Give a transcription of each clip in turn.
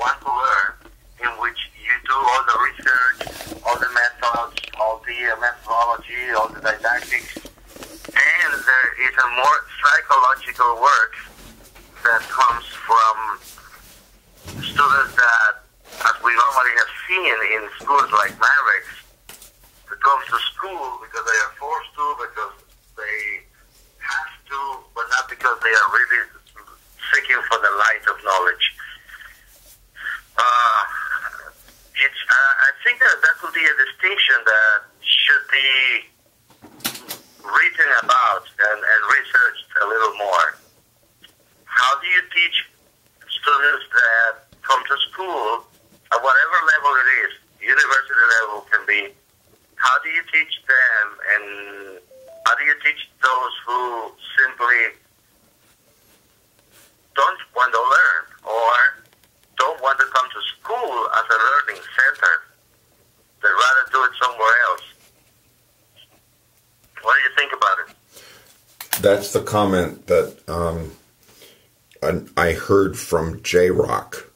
want to learn, in which you do all the research, all the methods, all the methodology, all the didactics, and there is a more psychological work that comes from students that, as we normally have seen in schools like Mavericks, that comes to school because they are forced to, because they have to, but not because they are really seeking for the light of knowledge. I think that would be a distinction that should be written about and researched a little more. How do you teach students that come to school, at whatever level it is, university level can be, how do you teach them, and how do you teach those who simply don't want to learn or don't want to come to school as a learning center? They'd rather do it somewhere else. What do you think about it? That's the comment that I heard from J-Rock.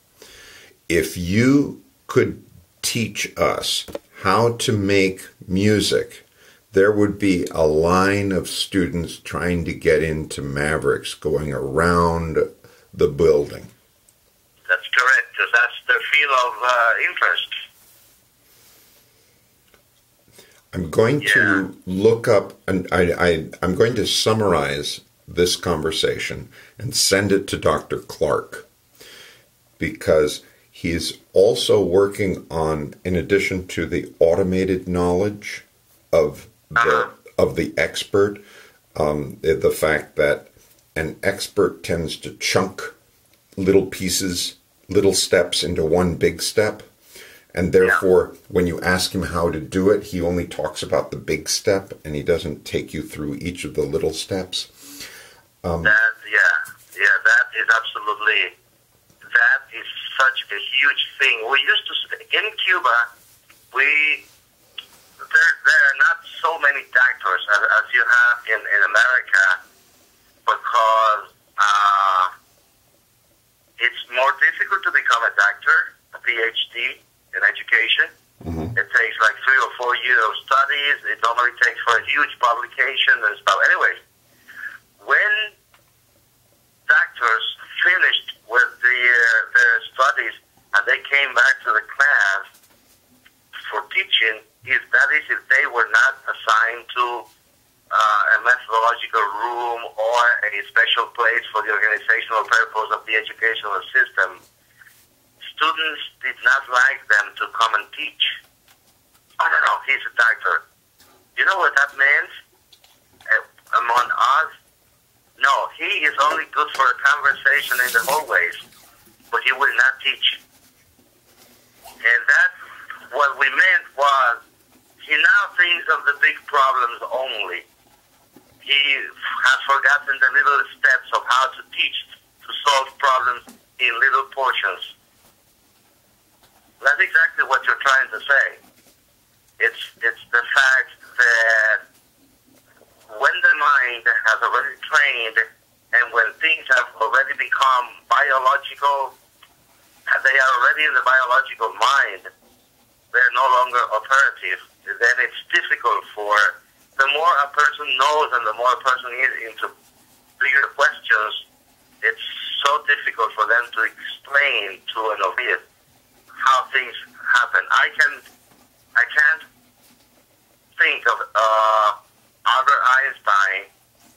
If you could teach us how to make music, there would be a line of students trying to get into Mavericks going around the building. That's correct, because that's their field of interest. I'm going to look up, and I'm going to summarize this conversation and send it to Dr. Clark, because he's also working on, in addition to the automated knowledge of the expert, the fact that an expert tends to chunk little pieces, little steps into one big step. And therefore, when you ask him how to do it, he only talks about the big step, and he doesn't take you through each of the little steps. That is absolutely, that is such a huge thing. We used to, in Cuba, there are not so many doctors as you have in America, because it's more difficult to become a doctor, a PhD in education. Mm-hmm. It takes like 3 or 4 years of studies. It normally takes for a huge publication and stuff. Anyway, when doctors finished with their studies and they came back to the class for teaching, if they were not assigned to a methodological room or a special place for the organizational purpose of the educational system, students did not like them to come and teach. Oh, no, he's a doctor. You know what that means among us? No, he is only good for a conversation in the hallways, but he will not teach. And that, what we meant was, he now thinks of the big problems only. He has forgotten the little steps of how to teach, to solve problems in little portions. That's exactly what you're trying to say. It's the fact that when the mind has already trained, and when things have already become biological, and they are already in the biological mind, they're no longer operative. Then it's difficult for, the more a person knows and the more a person is into bigger questions, it's so difficult for them to explain to an novice how things happen. I can't think of Albert Einstein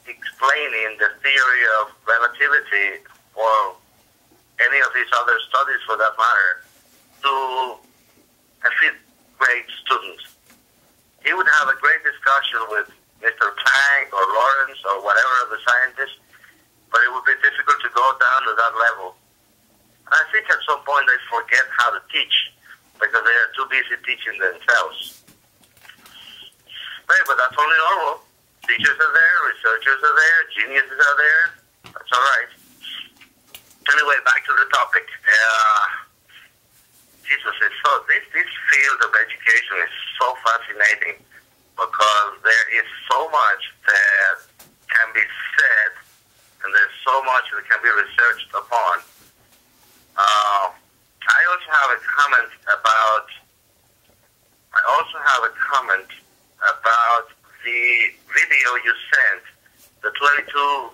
explaining the theory of relativity or any of these other studies for that matter to a fifth grade student. He would have a great discussion with Mr. Planck or Lawrence or whatever of the scientists, but it would be difficult to go down to that level. And I think at some point they forget how to teach because they are too busy teaching themselves. But that's only normal. Teachers are there, researchers are there, geniuses are there. That's all right. Anyway, back to the topic. Jesus is so, this field of education is so fascinating because there is so much that can be said and there's so much that can be researched upon. I have a comment about. I also have a comment about the video you sent, the 22